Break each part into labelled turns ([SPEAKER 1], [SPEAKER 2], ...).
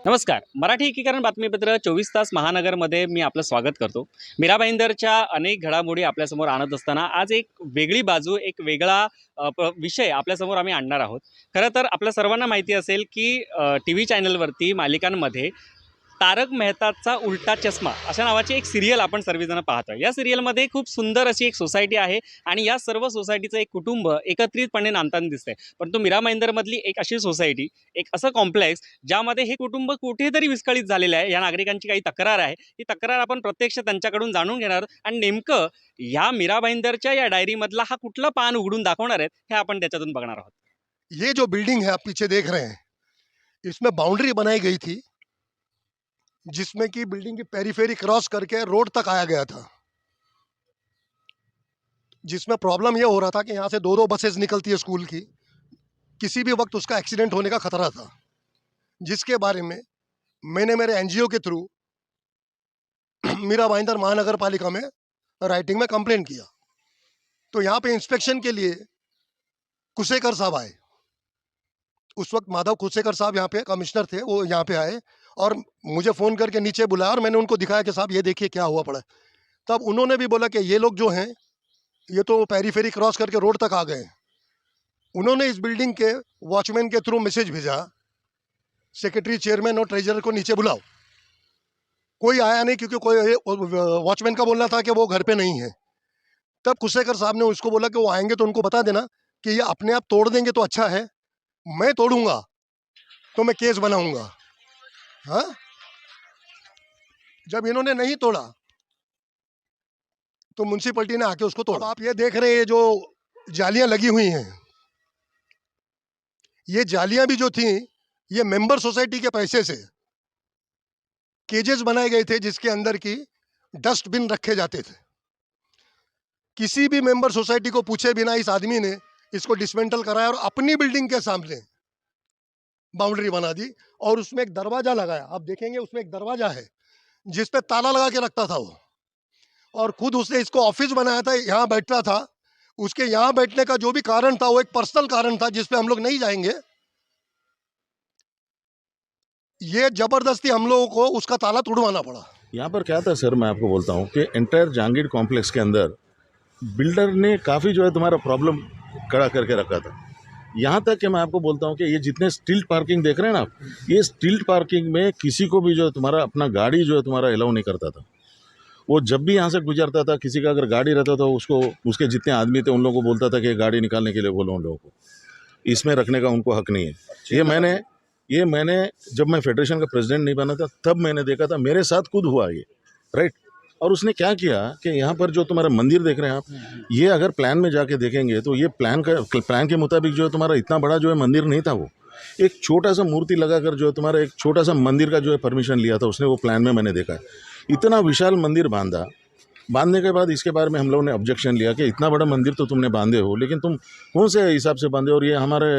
[SPEAKER 1] नमस्कार. मराठी एकीकरण बातमीपत्र 24 तास महानगरमध्ये मी आपलं स्वागत करतो. मीरा भाईंदरच्या अनेक घडामोडी आपल्यासमोर आणत असताना आज एक वेगळी बाजू, एक वेगळा विषय आपल्यासमोर आम्ही आणणार आहोत. खरं तर आपल्या सर्वांना माहिती असेल की टीव्ही चॅनलवरती मालिकांमध्ये तारक मेहताचा उलटा चष्मा अशा नावाची एक सिरियल आपण सर्वजण पाहतोय. या सिरियलमध्ये खूप सुंदर अशी एक सोसायटी आहे आणि या सर्व सोसायटीचं एक कुटुंब एकत्रितपणे नांदताना दिसतंय. परंतु मीरा भाईंदरमधली एक अशी सोसायटी, एक असं कॉम्प्लेक्स ज्यामध्ये हे कुटुंब कुठेतरी विस्कळीत झालेलं आहे. या नागरिकांची काही तक्रार आहे. ही तक्रार आपण प्रत्यक्ष त्यांच्याकडून जाणून घेणार आहोत आणि नेमकं ह्या मीरा भाईंदरच्या या डायरीमधला हा कुठला पान उघडून दाखवणार आहेत हे आपण त्याच्यातून बघणार आहोत.
[SPEAKER 2] ये जो बिल्डिंग है आप पीछे देख रहे हैं, इसमें बाउंड्री बनाई गई थी जिसमें कि बिल्डिंग की पेरीफेरी क्रॉस करके रोड तक आया गया था, जिसमें प्रॉब्लम ये हो रहा था कि यहाँ से दो दो बसेस निकलती है स्कूल की, किसी भी वक्त उसका एक्सीडेंट होने का खतरा था, जिसके बारे में मैंने मेरे एनजीओ के थ्रू मीरा भाईंदर महानगर पालिका में राइटिंग में कंप्लेन किया। तो यहाँ पे इंस्पेक्शन के लिए कुसेकर साहब आए। उस वक्त माधव कुसेकर साहब यहाँ पे कमिश्नर थे, वो यहाँ पे आए और मुझे फ़ोन करके नीचे बुलाया और मैंने उनको दिखाया कि साहब ये देखिए क्या हुआ पड़ा है। तब उन्होंने भी बोला कि ये लोग जो हैं ये तो पेरीफेरी क्रॉस करके रोड तक आ गए हैं। उन्होंने इस बिल्डिंग के वॉचमैन के थ्रू मैसेज भेजा, सेक्रेटरी, चेयरमैन और ट्रेजरर को नीचे बुलाओ। कोई आया नहीं क्योंकि कोई वॉचमैन का बोलना था कि वो घर पे नहीं है। तब कुसेकर साहब ने उसको बोला कि वो आएंगे तो उनको बता देना कि ये अपने आप तोड़ देंगे तो अच्छा है, मैं तोड़ूंगा तो मैं केस बनाऊंगा। हाँ, जब इन्होंने नहीं तोड़ा तो म्युनिसिपैलिटी ने आके उसको तोड़ा। आप ये देख रहे हैं जो जालियां लगी हुई हैं, ये जालियां भी जो थी ये मेंबर सोसाइटी के पैसे से केजेस बनाए गए थे जिसके अंदर की डस्टबिन रखे जाते थे। किसी भी मेंबर सोसाइटी को पूछे बिना इस आदमी ने इसको डिसमेंटल कराया और अपनी बिल्डिंग के सामने बाउंड्री बना दी और उसमें एक दरवाजा लगाया। आप देखेंगे उसमें एक दरवाजा है जिस पे ताला लगा के रखता था वो, और खुद उसने इसको ऑफिस बनाया था, यहाँ बैठता था। उसके यहाँ बैठने का जो भी कारण था वो एक पर्सनल कारण था जिस पे हम लोग नहीं जाएंगे। ये जबरदस्ती हम लोगों को उसका ताला तोड़वाना पड़ा।
[SPEAKER 3] यहाँ पर क्या था सर, मैं आपको बोलता हूँ कि एंटायर जहांगीर कॉम्प्लेक्स के अंदर बिल्डर ने काफ़ी जो है तुम्हारा प्रॉब्लम खड़ा करके रखा था। यहाँ तक कि मैं आपको बोलता हूँ कि ये जितने स्टिल्ट पार्किंग देख रहे हैं ना आप, ये स्टिल्ट पार्किंग में किसी को भी जो है तुम्हारा अपना गाड़ी जो है तुम्हारा अलाउ नहीं करता था। वो जब भी यहाँ से गुजरता था, किसी का अगर गाड़ी रहता था उसको, उसके जितने आदमी थे उन लोगों को बोलता था कि गाड़ी निकालने के लिए बोलो उन लोगों को, इसमें रखने का उनको हक नहीं है। ये मैंने जब मैं फेडरेशन का प्रेसिडेंट नहीं बना था तब मैंने देखा था, मेरे साथ खुद हुआ ये, राइट। और उसने क्या किया कि यहाँ पर जो तुम्हारा मंदिर देख रहे हैं आप, ये अगर प्लान में जाके देखेंगे तो ये प्लान के मुताबिक जो है तुम्हारा इतना बड़ा जो है मंदिर नहीं था। वो एक छोटा सा मूर्ति लगाकर जो है तुम्हारा एक छोटा सा मंदिर का जो है परमिशन लिया था उसने, वो प्लान में मैंने देखा है। इतना विशाल मंदिर बांधने के बाद इसके बारे में हम लोगों ने ऑब्जेक्शन लिया कि इतना बड़ा मंदिर तो तुमने बांधे हो, लेकिन तुम कौन से हिसाब से बांधे हो। और ये हमारे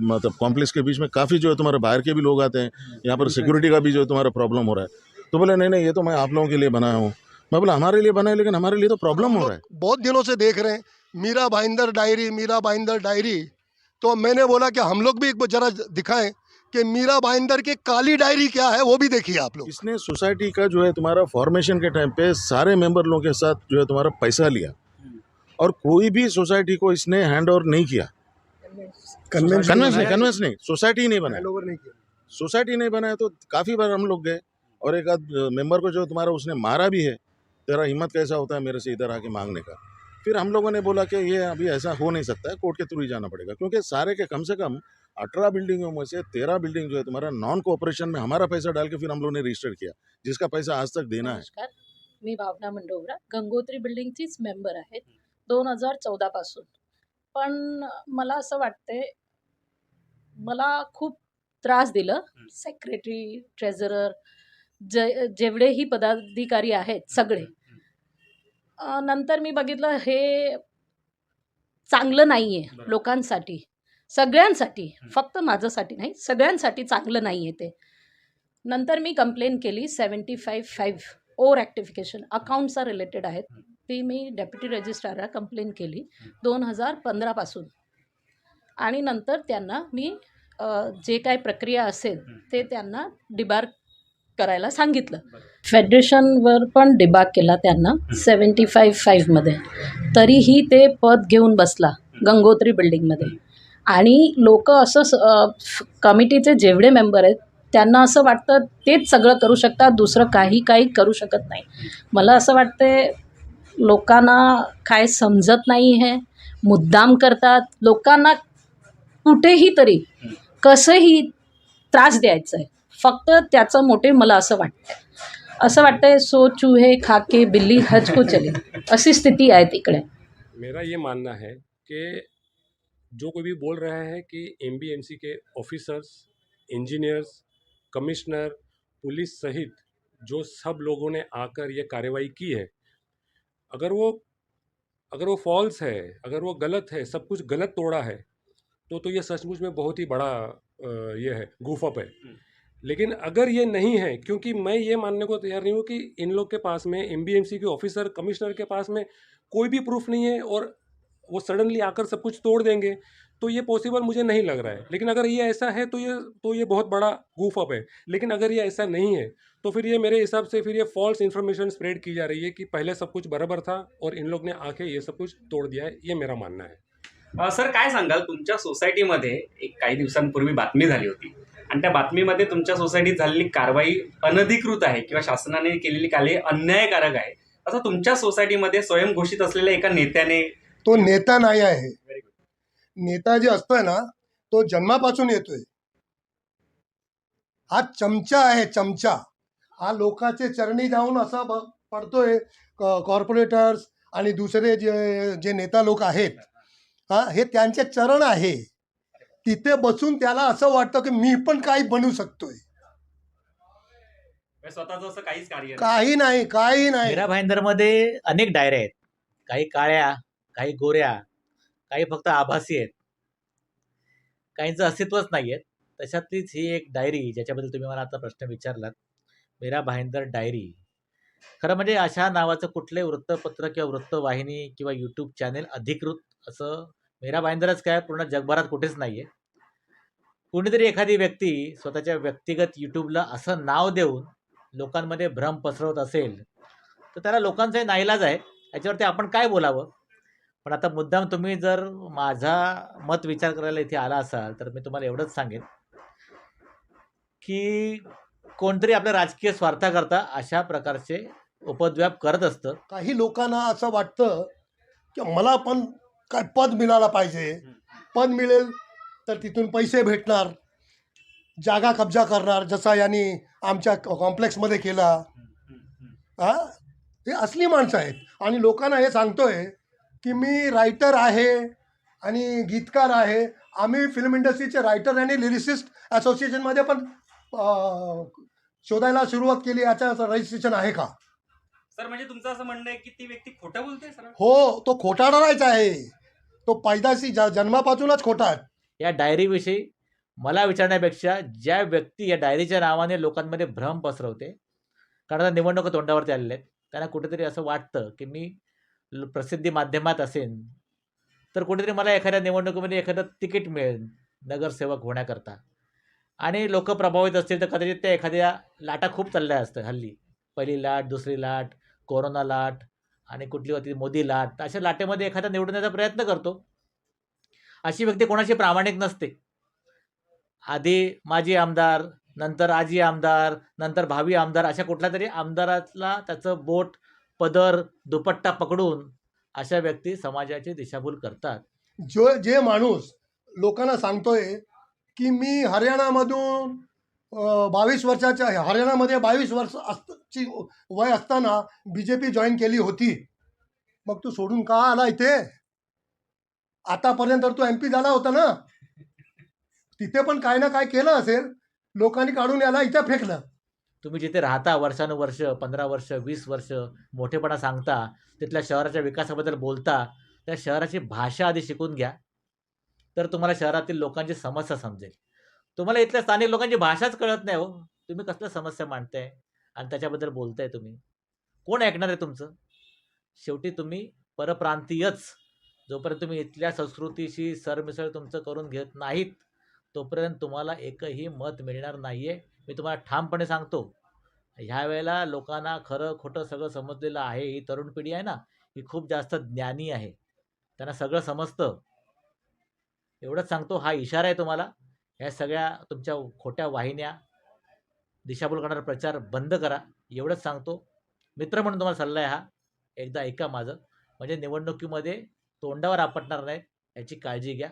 [SPEAKER 3] मतलब कॉम्प्लेक्स के बीच में काफ़ी जो है तुम्हारे बाहर के भी लोग आते हैं, यहाँ पर सिक्योरिटी का भी जो है तुम्हारा प्रॉब्लम हो रहा है। तो बोले नहीं ये तो मैं आप लोगों के लिए बनाया हूँ। मैं बोला हमारे लिए बनाया, लेकिन हमारे लिए तो प्रॉब्लम हो रहा है।
[SPEAKER 2] बहुत दिनों से देख रहे हैं मीरा भाईंदर डायरी, मीरा भाईंदर डायरी। तो मैंने बोला कि हम लोग भी एक जरा दिखाएं कि मीरा भाईंदर की काली डायरी क्या है, वो भी देखिए आप लोग।
[SPEAKER 3] इसने सोसाइटी का जो है तुम्हारा फॉर्मेशन के टाइम पे सारे मेंबर लोगों के साथ जो है तुम्हारा पैसा लिया और कोई भी सोसाइटी को इसने हैंड ओवर नहीं किया। कन्वेंस नहीं, सोसाइटी नहीं बनाया, सोसाइटी नहीं बनाया। तो काफ़ी बार हम लोग गए और एक आध मेंबर को जो तुम्हारा उसने मारा भी है। तेरा हिम्मत कैसा होता है मेरे से इधर आके मांगने का। फिर हम लोगों ने बोला कि ये अभी ऐसा हो नहीं सकता है, कोर्ट के थ्रू ही जाना पड़ेगा, क्योंकि सारे के कम से कम 18 बिल्डिंगों में से 13 बिल्डिंग जो है तुम्हारा नॉन कोऑपरेशन में हमारा पैसा डाल के फिर हम लोगों ने रजिस्टर किया, जिसका पैसा आज तक देना है।
[SPEAKER 4] नमस्कार, मी भावना मंडोगरा गंगोत्री बिल्डिंगचीच मेंबर आहे 2014 पासून। पण मला असं वाटते, मला खूप त्रास दिलं सेक्रेटरी, ट्रेझरर, जेवढेही पदाधिकारी आहेत सगळे। नंतर मी बघितलं हे चांगलं नाही आहे लोकांसाठी, सगळ्यांसाठी, फक्त माझ्यासाठी नाही, सगळ्यांसाठी चांगलं नाही आहे ते। नंतर मी कंप्लेन केली 75(5) ओव्हर ॲक्टिफिकेशन अकाउंट्सचा रिलेटेड आहेत, ती मी डेप्युटी रजिस्ट्रारला कंप्लेन केली 2015 पासून। आणि नंतर त्यांना मी जे काय प्रक्रिया असेल ते त्यांना डिबार करायला सांगितलं. फेडरेशनवर पण डिबार केला त्यांना 75-5मध्ये. तरीही ते पद घेऊन बसला गंगोत्री बिल्डिंगमध्ये. आणि लोक असं कमिटीचे जेवढे मेंबर आहेत त्यांना असं वाटतं तेच सगळं करू शकतात, दुसरं काही करू शकत नाही. मला असं वाटतंय लोकांना काय समजत नाही आहे, मुद्दाम करतात. लोकांना कुठेही तरी कसंही त्रास द्यायचा आहे, फक्त त्याचं मोटिव्ह मला असं वाटतंय सो चूहे खाके बिल्ली हज को चली, अशी स्थिती आहे तिकडे.
[SPEAKER 5] मेरा ये मानना है कि जो कोई भी बोल रहा है कि एमबीएमसी के ऑफिसर्स, इंजीनियर्स, कमिश्नर, पुलिस सहित जो सब लोगों ने आकर ये कार्रवाई की है, अगर वो फॉल्स है, अगर वो गलत है, सब कुछ गलत तोड़ा है, तो ये सचमुच में बहुत ही बड़ा ये है, गूफ अप है। लेकिन अगर ये नहीं है, क्योंकि मैं ये मानने को तैयार नहीं हूँ कि इन लोग के पास में, एमबीएमसी के ऑफिसर, कमिश्नर के पास में कोई भी प्रूफ नहीं है और वो सडनली आकर सब कुछ तोड़ देंगे, तो ये पॉसिबल मुझे नहीं लग रहा है। लेकिन अगर ये ऐसा है तो ये बहुत बड़ा गूफ अप है। लेकिन अगर ये ऐसा नहीं है तो फिर ये मेरे हिसाब से फिर ये फॉल्स इन्फॉर्मेशन स्प्रेड की जा रही है कि पहले सब कुछ बराबर था और इन लोग ने आके ये सब कुछ तोड़ दिया है। ये मेरा मानना है।
[SPEAKER 1] सर काय सांगाल, तुमच्या सोसायटीमध्ये एक काही दिवसांपूर्वी बातमी झाली होती आणि त्या बातमीमध्ये तुमच्या सोसायटीत झालेली कारवाई अनधिकृत आहे किंवा शासनाने केलेली कारवाई अन्यायकारक आहे, असं तुमच्या सोसायटीमध्ये स्वयंघोषित असलेल्या एका नेत्याने.
[SPEAKER 2] तो नेता नाही आहे. नेता जे असतोय ना तो जन्मापासून येतोय. हा चमचा आहे, चमचा. हा लोकांचे चरणी जाऊन असा पडतोय. कॉर्पोरेटर्स आणि दुसरे जे नेता लोक आहेत, हे त्यांचे चरण आहे. तिथे बसून त्याला असं वाटतं की मी पण काही बनू शकतोय.
[SPEAKER 1] स्वतःचं असं काहीच कार्य
[SPEAKER 2] काही नाही.
[SPEAKER 6] मीरा भाईंदरमध्ये अनेक डायऱ्या आहेत, काही काळ्या, काही गोऱ्या, काही फक्त आभासी आहेत, काहींचं अस्तित्वच नाही आहे. तशातलीच ही एक डायरी ज्याच्याबद्दल तुम्ही मला आता प्रश्न विचारलात, मीरा भाईंदर डायरी. खरं म्हणजे अशा नावाचं कुठलंही वृत्तपत्र किंवा वृत्तवाहिनी किंवा यूट्यूब चॅनेल अधिकृत असं मीरा भाईंदरच काय पूर्ण जगभरात कुठेच नाही आहे. कोणीतरी एखादी व्यक्ती स्वतःच्या व्यक्तिगत यूट्यूबला असं नाव देऊन लोकांमध्ये भ्रम पसरवत असेल तर त्याला लोकांचाही नाईलाज आहे. याच्यावरती आपण काय बोलावं. पण आता मुद्दाम तुम्ही जर माझा मत विचार करायला इथे आला असाल तर मी तुम्हाला एवढंच सांगेन की कोणतरी आपल्या राजकीय स्वार्थाकरता अशा प्रकारचे उपद्व्याप करत असतं.
[SPEAKER 2] काही लोकांना असं वाटतं की मला पण काय पद मिळालं पाहिजे. पद मिळेल तर तिथून पैसे भेटणार, जागा कब्जा करणार, जसा यांनी आमच्या कॉम्प्लेक्समध्ये केला. हे असली माणसं आहेत. आणि लोकांना हे सांगतोय की मी रायटर आहे आणि गीतकार आहे. आम्ही फिल्म इंडस्ट्रीचे रायटर आणि लिरिसिस्ट असोसिएशनमध्ये पण शोधायला सुरुवात केली. याचं रजिस्ट्रेशन आहे का?
[SPEAKER 1] सर म्हणजे तुमचं असं म्हणणं आहे की ती व्यक्ती खोटं बोलते सर?
[SPEAKER 2] हो, तो खोटारडायचा आहे. तो पैदाशी जन्मापासूनच खोटा आहे.
[SPEAKER 6] या डायरीविषयी मला विचारण्यापेक्षा ज्या व्यक्ती या डायरीच्या नावाने लोकांमध्ये भ्रम पसरवते, कारण आता निवडणुका तोंडावरती आलेल्या आहेत, त्यांना कुठेतरी असं वाटतं की मी प्रसिद्धी माध्यमात असेन तर कुठेतरी मला एखाद्या निवडणुकीमध्ये एखादं तिकीट मिळेल नगरसेवक होण्याकरता. आणि लोक प्रभावित असतील तर कदाचित त्या एखाद्या लाटा खूप चालल्या असतात हल्ली. पहिली लाट, दुसरी लाट, कोरोना लाट आणि कुठली होती मोदी लाट. अशा लाटेमध्ये एखादा निवडण्याचा प्रयत्न करतो. अशी व्यक्ती कोणाशी प्रामाणिक नसते. आधी माजी आमदार, नंतर आजी आमदार, नंतर भावी आमदार, अशा कुठल्या तरी आमदाराला त्याचं बोट, पदर, दुपट्टा पकडून अशा व्यक्ती समाजाची दिशाभूल करतात.
[SPEAKER 2] जे माणूस लोकांना सांगतोय की मी हरियाणामधून 22 वर्षाच्या, हरियाणामध्ये 22 वर्षाची वय असताना BJP जॉईन केली होती. मग तू सोडून का आला इथे? आतापर्यंत तू MP झाला होता ना. तिथे पण काय ना काय केलं असेल, लोकांनी काढून याला इथं फेकलं.
[SPEAKER 6] तुम्ही जिथे राहता, वर्षानुवर्ष, 15 वर्ष, 20 वर्ष मोठेपणा सांगता, तिथल्या शहराच्या विकासाबद्दल बोलता, त्या शहराची भाषा आधी शिकून घ्या, तर तुम्हाला शहरातील लोकांची समस्या समजेल. तुम्हाला इथल्या स्थानिक लोकांची भाषाच कळत नाही हो. तुम्ही कसल्या समस्या मांडताय आणि त्याच्याबद्दल बोलताय तुम्ही. कोण ऐकणार आहे तुमचं? शेवटी तुम्ही परप्रांतीयच. जोपर्यंत तुम्ही इथल्या संस्कृतीशी सरमिसळ तुमचं करून घेत नाहीत तोपर्यंत तुम्हाला एकही मत मिळणार नाही आहे. मी तुम्हाला ठामपणे सांगतो. ह्या वेळेला लोकांना खरं खोटं सगळं समजलेलं आहे. ही तरुण पिढी आहे ना, ही खूप जास्त ज्ञानी आहे. त्यांना सगळं समजतं. एवढंच सांगतो, हा इशारा आहे तुम्हाला. ह्या सगळ्या तुमच्या खोट्या वाहिन्या, दिशाभूल करणारा प्रचार बंद करा. एवढंच सांगतो. मित्र म्हणून तुम्हाला सल्ला आहे हा. एकदा ऐका माझं. म्हणजे निवडणुकीमध्ये तोंडावर आपटणार नाहीत याची काळजी घ्या.